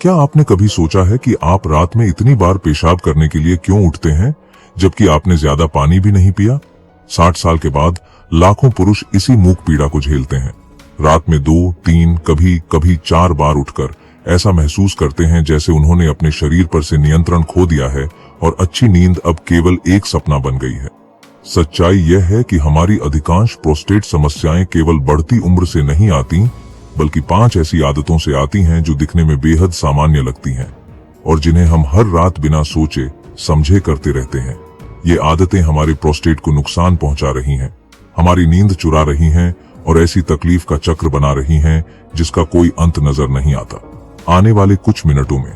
क्या आपने कभी सोचा है कि आप रात में इतनी बार पेशाब करने के लिए क्यों उठते हैं, जबकि आपने ज्यादा पानी भी नहीं पिया? 60 साल के बाद लाखों पुरुष इसी मूक पीड़ा को झेलते हैं। रात में 2, 3, कभी कभी 4 बार उठकर ऐसा महसूस करते हैं जैसे उन्होंने अपने शरीर पर से नियंत्रण खो दिया है और अच्छी नींद अब केवल एक सपना बन गई है। सच्चाई यह है कि हमारी अधिकांश प्रोस्टेट समस्याएं केवल बढ़ती उम्र से नहीं आती, बल्कि 5 ऐसी आदतों से आती हैं जो दिखने में बेहद सामान्य लगती हैं और जिन्हें हम हर रात बिना सोचे समझे करते रहते हैं। ये आदतें हमारे प्रोस्टेट को नुकसान पहुंचा रही हैं, हमारी नींद चुरा रही हैं और ऐसी तकलीफ का चक्र बना रही हैं जिसका कोई अंत नजर नहीं आता। आने वाले कुछ मिनटों में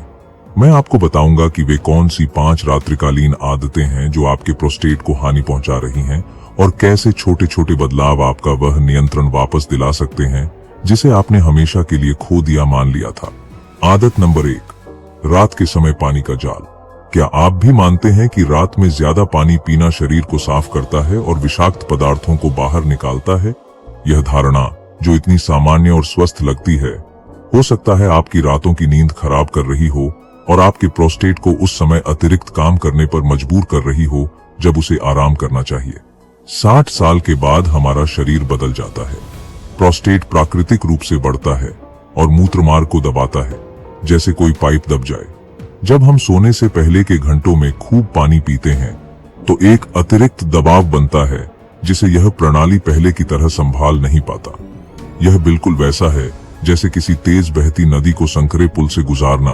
मैं आपको बताऊंगा कि वे कौन सी 5 रात्रिकालीन आदतें हैं जो आपके प्रोस्टेट को हानि पहुंचा रही हैं और कैसे छोटे छोटे बदलाव आपका वह नियंत्रण वापस दिला सकते हैं जिसे आपने हमेशा के लिए खो दिया मान लिया था। आदत नंबर 1, रात के समय पानी का जाल। क्या आप भी मानते हैं कि रात में ज्यादा पानी पीना शरीर को साफ करता है और विषाक्त पदार्थों को बाहर निकालता है? यह धारणा, जो इतनी सामान्य और स्वस्थ लगती है, हो सकता है आपकी रातों की नींद खराब कर रही हो और आपके प्रोस्टेट को उस समय अतिरिक्त काम करने पर मजबूर कर रही हो जब उसे आराम करना चाहिए। 60 साल के बाद हमारा शरीर बदल जाता है। प्रोस्टेट प्राकृतिक रूप से बढ़ता है और मूत्रमार्ग को दबाता है, जैसे कोई पाइप दब जाए। जब हम सोने से पहले के घंटों में खूब पानी पीते हैं तो एक अतिरिक्त दबाव बनता है जिसे यह प्रणाली पहले की तरह संभाल नहीं पाता। यह बिल्कुल वैसा है जैसे किसी तेज बहती नदी को संकरे पुल से गुजारना।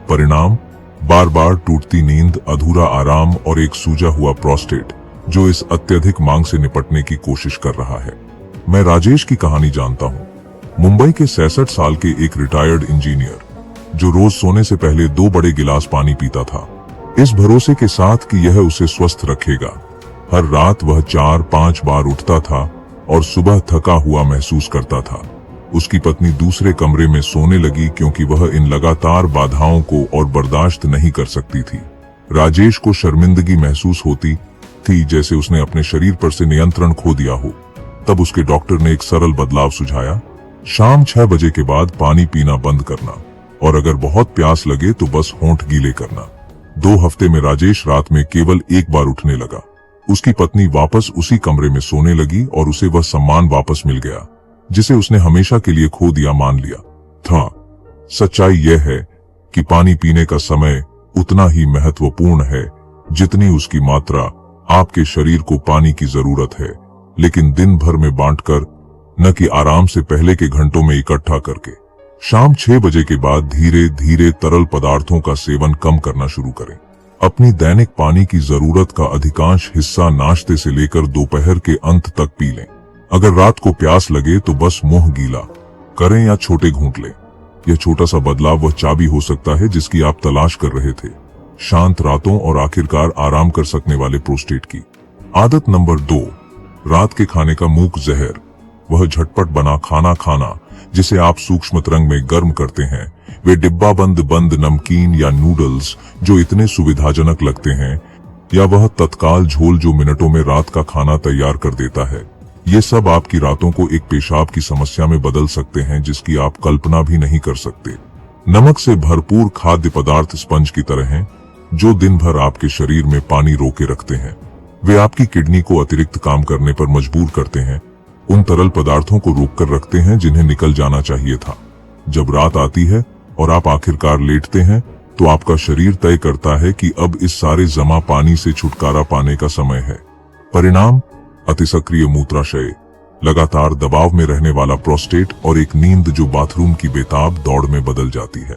परिणाम, बार बार टूटती नींद, अधूरा आराम और एक सूजा हुआ प्रोस्टेट जो इस अत्यधिक मांग से निपटने की कोशिश कर रहा है। मैं राजेश की कहानी जानता हूँ, मुंबई के 66 साल के एक रिटायर्ड इंजीनियर जो रोज सोने से पहले 2 बड़े गिलास पानी पीता था, इस भरोसे के साथ कि यह उसे स्वस्थ रखेगा। हर रात वह 4-5 बार उठता था और सुबह थका हुआ महसूस करता था। उसकी पत्नी दूसरे कमरे में सोने लगी क्योंकि वह इन लगातार बाधाओं को और बर्दाश्त नहीं कर सकती थी। राजेश को शर्मिंदगी महसूस होती थी, जैसे उसने अपने शरीर पर से नियंत्रण खो दिया हो। तब उसके डॉक्टर ने एक सरल बदलाव सुझाया, शाम 6 बजे के बाद पानी पीना बंद करना और अगर बहुत प्यास लगे तो बस होंठ गीले करना। 2 हफ्ते में राजेश रात में केवल 1 बार उठने लगा। उसकी पत्नी वापस उसी कमरे में सोने लगी और उसे वह सम्मान वापस मिल गया जिसे उसने हमेशा के लिए खो दिया मान लिया था। सच्चाई यह है कि पानी पीने का समय उतना ही महत्वपूर्ण है जितनी उसकी मात्रा। आपके शरीर को पानी की जरूरत है, लेकिन दिन भर में बांटकर, न कि आराम से पहले के घंटों में इकट्ठा करके। शाम 6 बजे के बाद धीरे धीरे तरल पदार्थों का सेवन कम करना शुरू करें। अपनी दैनिक पानी की जरूरत का अधिकांश हिस्सा नाश्ते से लेकर दोपहर के अंत तक पी लें। अगर रात को प्यास लगे तो बस मुंह गीला करें या छोटे घूंट लें। यह छोटा सा बदलाव वह चाबी हो सकता है जिसकी आप तलाश कर रहे थे, शांत रातों और आखिरकार आराम कर सकने वाले प्रोस्टेट की। आदत नंबर 2, रात के खाने का मूक जहर। वह झटपट बना खाना खाना जिसे आप सूक्ष्म तरंग में गर्म करते हैं। वे डिब्बा बंद नमकीन या नूडल्स जो इतने सुविधाजनक लगते हैं, या वह तत्काल झोल जो मिनटों में रात का खाना तैयार कर देता है। ये सब आपकी रातों को एक पेशाब की समस्या में बदल सकते हैं जिसकी आप कल्पना भी नहीं कर सकते। नमक से भरपूर खाद्य पदार्थ स्पंज की तरह हैं जो दिन भर आपके शरीर में पानी रोके रखते हैं। वे आपकी किडनी को अतिरिक्त काम करने पर मजबूर करते हैं, उन तरल पदार्थों को रोक कर रखते हैं जिन्हें निकल जाना चाहिए था। जब रात आती है और आप आखिरकार लेटते हैं तो आपका शरीर तय करता है कि अब इस सारे जमा पानी से छुटकारा पाने का समय है। परिणाम, अतिसक्रिय मूत्राशय, लगातार दबाव में रहने वाला प्रोस्टेट और एक नींद जो बाथरूम की बेताब दौड़ में बदल जाती है।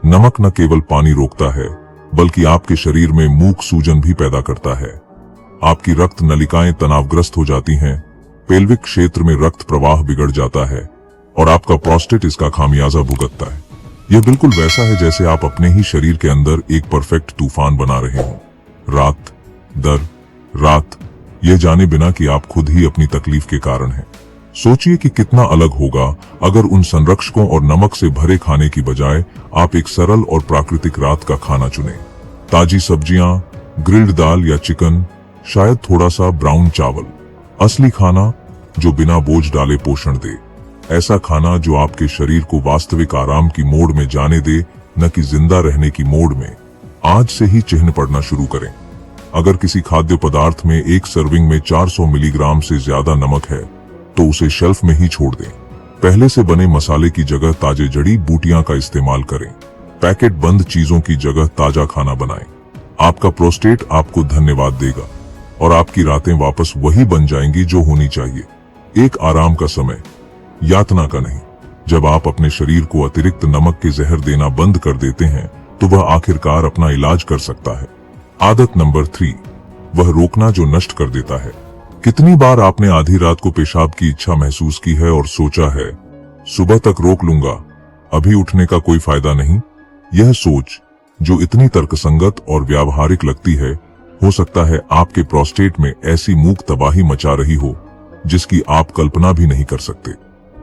नमक न केवल पानी रोकता है बल्कि आपके शरीर में मूक सूजन भी पैदा करता है। आपकी रक्त नलिकाएं तनावग्रस्त हो जाती हैं, पेल्विक क्षेत्र में रक्त प्रवाह बिगड़ जाता है और आपका प्रोस्टेट इसका खामियाजा भुगतता है। यह बिल्कुल वैसा है जैसे आप अपने ही शरीर के अंदर एक परफेक्ट तूफान बना रहे हों, रात दर रात, यह जाने बिना कि आप खुद ही अपनी तकलीफ के कारण हैं। सोचिए कि कितना अलग होगा अगर उन संरक्षकों और नमक से भरे खाने की बजाय आप एक सरल और प्राकृतिक रात का खाना चुनें। ताजी सब्जियां, ग्रिल्ड दाल या चिकन, शायद थोड़ा सा ब्राउन चावल। असली खाना जो बिना बोझ डाले पोषण दे। ऐसा खाना जो आपके शरीर को वास्तविक आराम की मोड में जाने दे न कि जिंदा रहने की मोड में। आज से ही चिन्ह पड़ना शुरू करें। अगर किसी खाद्य पदार्थ में एक सर्विंग में 400 मिलीग्राम से ज्यादा नमक है तो उसे शेल्फ में ही छोड़ दें। पहले से बने मसाले की जगह ताजे जड़ी बूटियां का इस्तेमाल करें। पैकेट बंद चीजों की जगह ताजा खाना बनाएं। आपका प्रोस्टेट आपको धन्यवाद देगा और आपकी रातें वापस वही बन जाएंगी जो होनी चाहिए। एक आराम का समय, यातना का नहीं। जब आप अपने शरीर को अतिरिक्त नमक के जहर देना बंद कर देते हैं तो वह आखिरकार अपना इलाज कर सकता है। आदत नंबर 3, वह रोकना जो नष्ट कर देता है। कितनी बार आपने आधी रात को पेशाब की इच्छा महसूस की है और सोचा है सुबह तक रोक लूंगा, अभी उठने का कोई फायदा नहीं। यह सोच जो इतनी तर्कसंगत और व्यावहारिक लगती है, हो सकता है आपके प्रोस्टेट में ऐसी मूक तबाही मचा रही हो जिसकी आप कल्पना भी नहीं कर सकते।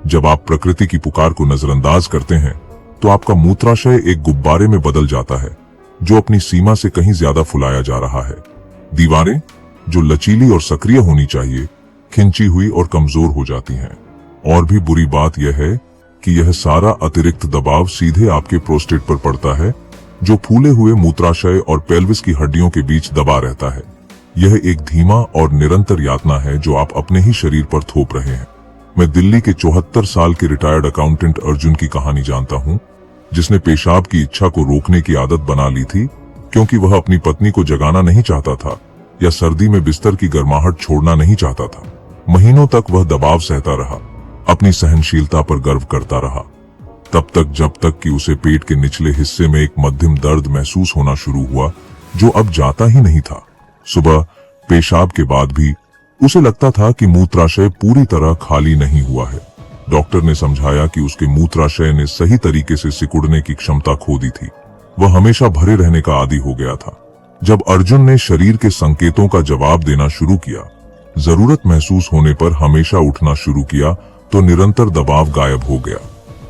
जब आप प्रकृति की पुकार को नजरअंदाज करते हैं तो आपका मूत्राशय एक गुब्बारे में बदल जाता है जो अपनी सीमा से कहीं ज्यादा फुलाया जा रहा है। दीवारें जो लचीली और सक्रिय होनी चाहिए, खिंची हुई और कमजोर हो जाती हैं। और भी बुरी बात यह है कि यह सारा अतिरिक्त दबाव सीधे आपके प्रोस्टेट पर पड़ता है जो फूले हुए मूत्राशय और पेल्विस की हड्डियों के बीच दबा रहता है। यह एक धीमा और निरंतर यातना है जो आप अपने ही शरीर पर थोप रहे हैं। मैं दिल्ली के 74 साल के रिटायर्ड अकाउंटेंट अर्जुन की कहानी जानता हूं, जिसने पेशाब की इच्छा को रोकने की आदत बना ली थी क्योंकि वह अपनी पत्नी को जगाना नहीं चाहता था या सर्दी में बिस्तर की गर्माहट छोड़ना नहीं चाहता था। महीनों तक वह दबाव सहता रहा, अपनी सहनशीलता पर गर्व करता रहा, तब तक जब तक कि उसे पेट के निचले हिस्से में एक मध्यम दर्द महसूस होना शुरू हुआ जो अब जाता ही नहीं था। सुबह पेशाब के बाद भी उसे लगता था कि मूत्राशय पूरी तरह खाली नहीं हुआ है। डॉक्टर ने समझाया कि उसके मूत्राशय ने सही तरीके से सिकुड़ने की क्षमता खो दी थी। वह हमेशा भरे रहने का आदी हो गया था। जब अर्जुन ने शरीर के संकेतों का जवाब देना शुरू किया, जरूरत महसूस होने पर हमेशा उठना शुरू किया, तो निरंतर दबाव गायब हो गया।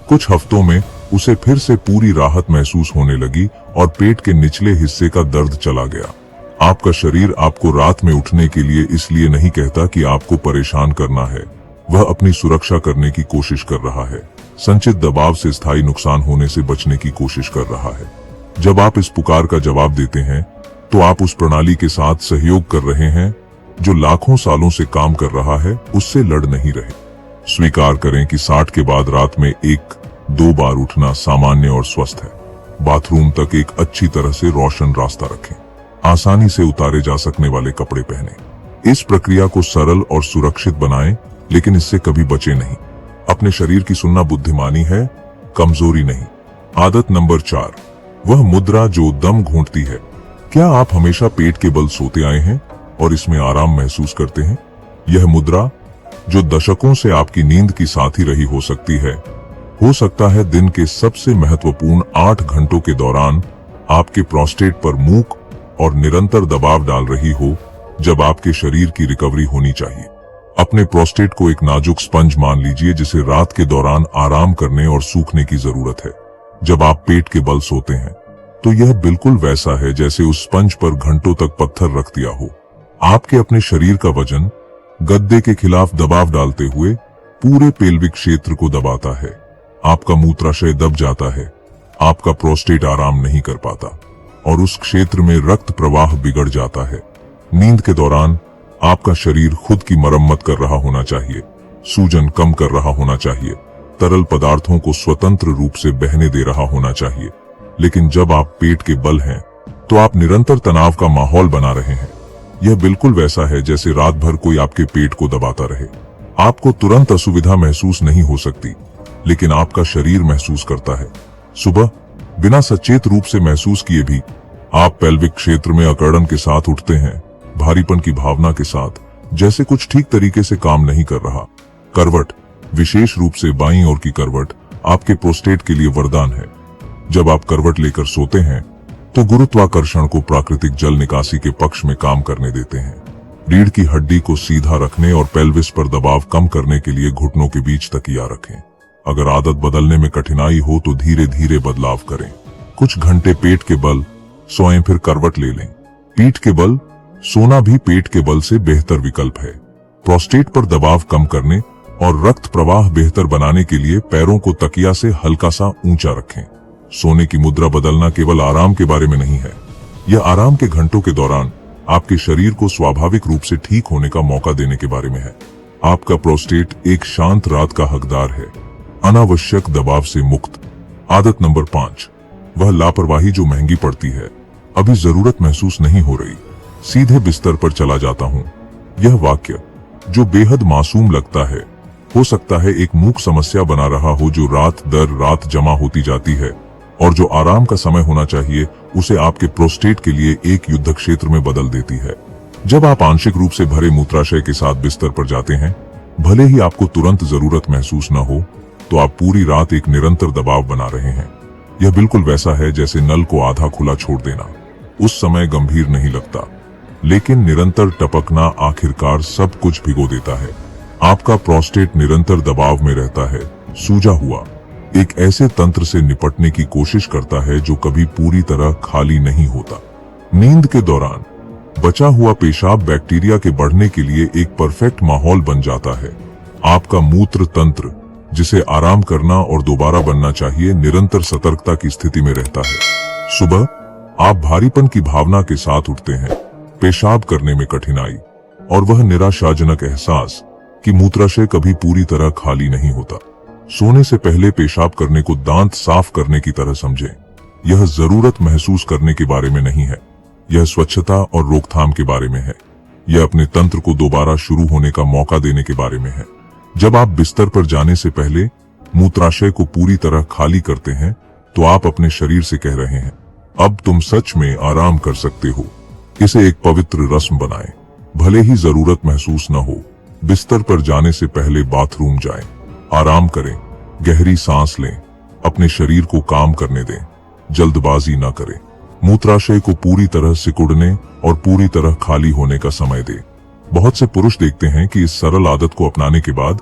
कुछ हफ्तों में उसे फिर से पूरी राहत महसूस होने लगी और पेट के निचले हिस्से का दर्द चला गया। आपका शरीर आपको रात में उठने के लिए इसलिए नहीं कहता कि आपको परेशान करना है, वह अपनी सुरक्षा करने की कोशिश कर रहा है। संचित दबाव से स्थायी नुकसान होने से बचने की कोशिश कर रहा है। जब आप इस पुकार का जवाब देते हैं तो आप उस प्रणाली के साथ सहयोग कर रहे हैं जो लाखों सालों से काम कर रहा है, उससे लड़ नहीं रहे। स्वीकार करें कि 60 के बाद रात में 1-2 बार उठना सामान्य और स्वस्थ है। बाथरूम तक एक अच्छी तरह से रोशन रास्ता रखें। आसानी से उतारे जा सकने वाले कपड़े पहने। इस प्रक्रिया को सरल और सुरक्षित बनाएं, लेकिन इससे कभी बचे नहीं। अपने शरीर की सुनना बुद्धिमानी है, कमजोरी नहीं। आदत नंबर 4, वह मुद्रा जो दम घूंटती है। क्या आप हमेशा पेट के बल सोते आए हैं और इसमें आराम महसूस करते हैं? यह मुद्रा जो दशकों से आपकी नींद की साथी रही हो सकती है, हो सकता है दिन के सबसे महत्वपूर्ण 8 घंटों के दौरान आपके प्रोस्टेट पर मूक और निरंतर दबाव डाल रही हो, जब आपके शरीर की रिकवरी होनी चाहिए। अपने प्रोस्टेट को एक नाजुक स्पंज मान लीजिए जिसे रात के दौरान आराम करने और सूखने की जरूरत है। जब आप पेट के बल सोते हैं तो यह बिल्कुल वैसा है जैसे उस स्पंज पर घंटों तक पत्थर रख दिया हो। आपके अपने शरीर का वजन गद्दे के खिलाफ दबाव डालते हुए पूरे पेल्विक क्षेत्र को दबाता है। आपका मूत्राशय दब जाता है, आपका प्रोस्टेट आराम नहीं कर पाता और उस क्षेत्र में रक्त प्रवाह बिगड़ जाता है। नींद के दौरान आपका शरीर खुद की मरम्मत कर रहा होना चाहिए, सूजन कम कर रहा होना चाहिए, तरल पदार्थों को स्वतंत्र रूप से बहने दे रहा होना चाहिए। लेकिन जब आप पेट के बल हैं तो आप निरंतर तनाव का माहौल बना रहे हैं। यह बिल्कुल वैसा है जैसे रात भर कोई आपके पेट को दबाता रहे। आपको तुरंत असुविधा महसूस नहीं हो सकती, लेकिन आपका शरीर महसूस करता है। सुबह बिना सचेत रूप से महसूस किए भी आप पेल्विक क्षेत्र में अकड़न के साथ उठते हैं, भारीपन की भावना के साथ, जैसे कुछ ठीक तरीके से काम नहीं कर रहा। करवट, विशेष रूप से बाईं ओर की करवट, आपके प्रोस्टेट के लिए वरदान है। जब आप करवट लेकर सोते हैं तो गुरुत्वाकर्षण को प्राकृतिक जल निकासी के पक्ष में काम करने देते हैं। रीढ़ की हड्डी को सीधा रखने और पेल्विस पर दबाव कम करने के लिए घुटनों के बीच तकिया रखें। अगर आदत बदलने में कठिनाई हो तो धीरे धीरे बदलाव करें। कुछ घंटे पेट के बल सोएं, फिर करवट ले लें। पीठ के बल सोना भी पेट के बल से बेहतर विकल्प है। प्रोस्टेट पर दबाव कम करने और रक्त प्रवाह बेहतर बनाने के लिए पैरों को तकिया से हल्का सा ऊंचा रखें। सोने की मुद्रा बदलना केवल आराम के बारे में नहीं है, यह आराम के घंटों के दौरान आपके शरीर को स्वाभाविक रूप से ठीक होने का मौका देने के बारे में है। आपका प्रोस्टेट एक शांत रात का हकदार है, अनावश्यक दबाव से मुक्त। आदत नंबर 5, वह लापरवाही जो महंगी पड़ती है। अभी जरूरत महसूस नहीं हो रही, सीधे बिस्तर पर चला जाता हूं। यह वाक्य जो बेहद मासूम लगता है, हो सकता है एक मूक समस्या बना रहा हो जो रात दर रात जमा होती जाती है, और जो आराम का समय होना चाहिए उसे आपके प्रोस्टेट के लिए एक युद्ध क्षेत्र में बदल देती है। जब आप आंशिक रूप से भरे मूत्राशय के साथ बिस्तर पर जाते हैं, भले ही आपको तुरंत जरूरत महसूस न हो, तो आप पूरी रात एक निरंतर दबाव बना रहे हैं। यह बिल्कुल वैसा है जैसे नल को आधा खुला छोड़ देना। उस समय गंभीर नहीं लगता, लेकिन निरंतर टपकना आखिरकार सब कुछ भिगो देता है। आपका प्रोस्टेट निरंतर दबाव में रहता है, सूजा हुआ, एक ऐसे तंत्र से निपटने की कोशिश करता है जो कभी पूरी तरह खाली नहीं होता। नींद के दौरान बचा हुआ पेशाब बैक्टीरिया के बढ़ने के लिए एक परफेक्ट माहौल बन जाता है। आपका मूत्र तंत्र, जिसे आराम करना और दोबारा बनना चाहिए, निरंतर सतर्कता की स्थिति में रहता है। सुबह आप भारीपन की भावना के साथ उठते हैं, पेशाब करने में कठिनाई और वह निराशाजनक एहसास कि मूत्राशय कभी पूरी तरह खाली नहीं होता। सोने से पहले पेशाब करने को दांत साफ करने की तरह समझें। यह जरूरत महसूस करने के बारे में नहीं है, यह स्वच्छता और रोकथाम के बारे में है। यह अपने तंत्र को दोबारा शुरू होने का मौका देने के बारे में है। जब आप बिस्तर पर जाने से पहले मूत्राशय को पूरी तरह खाली करते हैं, तो आप अपने शरीर से कह रहे हैं, अब तुम सच में आराम कर सकते हो। इसे एक पवित्र रस्म बनाएं। भले ही जरूरत महसूस न हो, बिस्तर पर जाने से पहले बाथरूम जाएं, आराम करें, गहरी सांस लें, अपने शरीर को काम करने दें, जल्दबाजी न करें। मूत्राशय को पूरी तरह सिकुड़ने और पूरी तरह खाली होने का समय दें। बहुत से पुरुष देखते हैं कि इस सरल आदत को अपनाने के बाद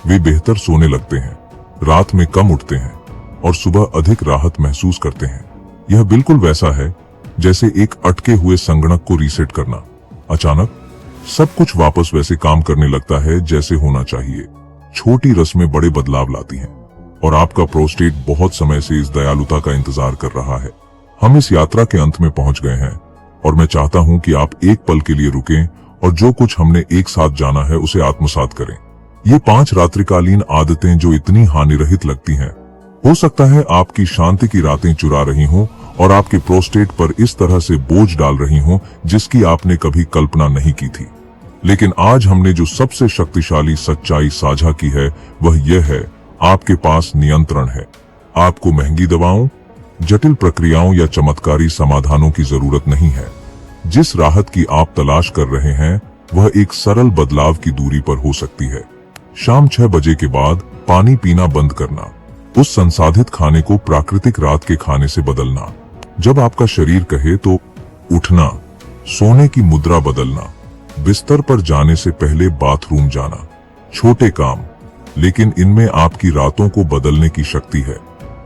वे बेहतर सोने लगते हैं, रात में कम उठते हैं और सुबह अधिक राहत महसूस करते हैं। यह बिल्कुल वैसा है जैसे एक अटके हुए संगणक को रीसेट करना। अचानक सब कुछ वापस वैसे काम करने लगता है जैसे होना चाहिए। छोटी रस्में बड़े बदलाव लाती हैं, और आपका प्रोस्टेट बहुत समय से इस दयालुता का इंतजार कर रहा है। हम इस यात्रा के अंत में पहुंच गए हैं, और मैं चाहता हूं कि आप एक पल के लिए रुकें और जो कुछ हमने एक साथ जाना है उसे आत्मसात करें। ये 5 रात्रिकालीन आदतें जो इतनी हानिरहित लगती हैं, हो सकता है आपकी शांति की रातें चुरा रही हों और आपके प्रोस्टेट पर इस तरह से बोझ डाल रही हों जिसकी आपने कभी कल्पना नहीं की थी। लेकिन आज हमने जो सबसे शक्तिशाली सच्चाई साझा की है वह यह है, आपके पास नियंत्रण है। आपको महंगी दवाओं, जटिल प्रक्रियाओं या चमत्कारी समाधानों की जरूरत नहीं है। जिस राहत की आप तलाश कर रहे हैं वह एक सरल बदलाव की दूरी पर हो सकती है। शाम 6 बजे के बाद पानी पीना बंद करना, उस संसाधित खाने को प्राकृतिक रात के खाने से बदलना, जब आपका शरीर कहे तो उठना, सोने की मुद्रा बदलना, बिस्तर पर जाने से पहले बाथरूम जाना। छोटे काम, लेकिन इनमें आपकी रातों को बदलने की शक्ति है।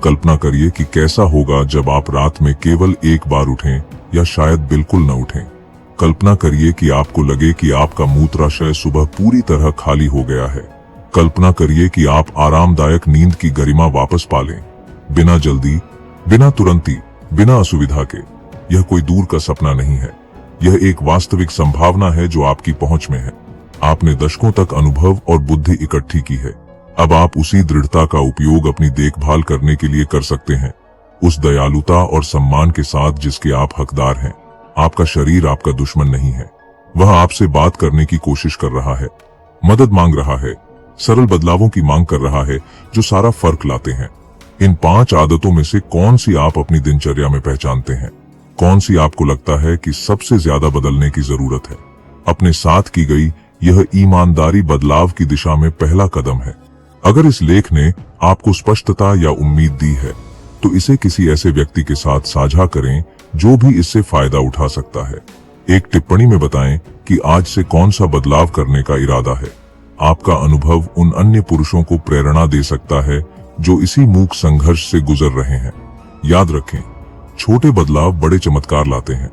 कल्पना करिए कि कैसा होगा जब आप रात में केवल एक बार उठें या शायद बिल्कुल न उठें। कल्पना करिए कि आपको लगे कि आपका मूत्राशय सुबह पूरी तरह खाली हो गया है। कल्पना करिए कि आप आरामदायक नींद की गरिमा वापस पा लें, बिना जल्दी, बिना तुरंती, बिना असुविधा के। यह कोई दूर का सपना नहीं है, यह एक वास्तविक संभावना है जो आपकी पहुंच में है। आपने दशकों तक अनुभव और बुद्धि इकट्ठी की है। अब आप उसी दृढ़ता का उपयोग अपनी देखभाल करने के लिए कर सकते हैं, उस दयालुता और सम्मान के साथ जिसके आप हकदार हैं। आपका शरीर आपका दुश्मन नहीं है, वह आपसे बात करने की कोशिश कर रहा है, मदद मांग रहा है, सरल बदलावों की मांग कर रहा है जो सारा फर्क लाते हैं। इन 5 आदतों में से कौन सी आप अपनी दिनचर्या में पहचानते हैं? कौन सी आपको लगता है कि सबसे ज्यादा बदलने की जरूरत है? अपने साथ की गई यह ईमानदारी बदलाव की दिशा में पहला कदम है। अगर इस लेख ने आपको स्पष्टता या उम्मीद दी है, तो इसे किसी ऐसे व्यक्ति के साथ साझा करें जो भी इससे फायदा उठा सकता है। एक टिप्पणी में बताएं कि आज से कौन सा बदलाव करने का इरादा है। आपका अनुभव उन अन्य पुरुषों को प्रेरणा दे सकता है जो इसी मूक संघर्ष से गुजर रहे हैं। याद रखें, छोटे बदलाव बड़े चमत्कार लाते हैं।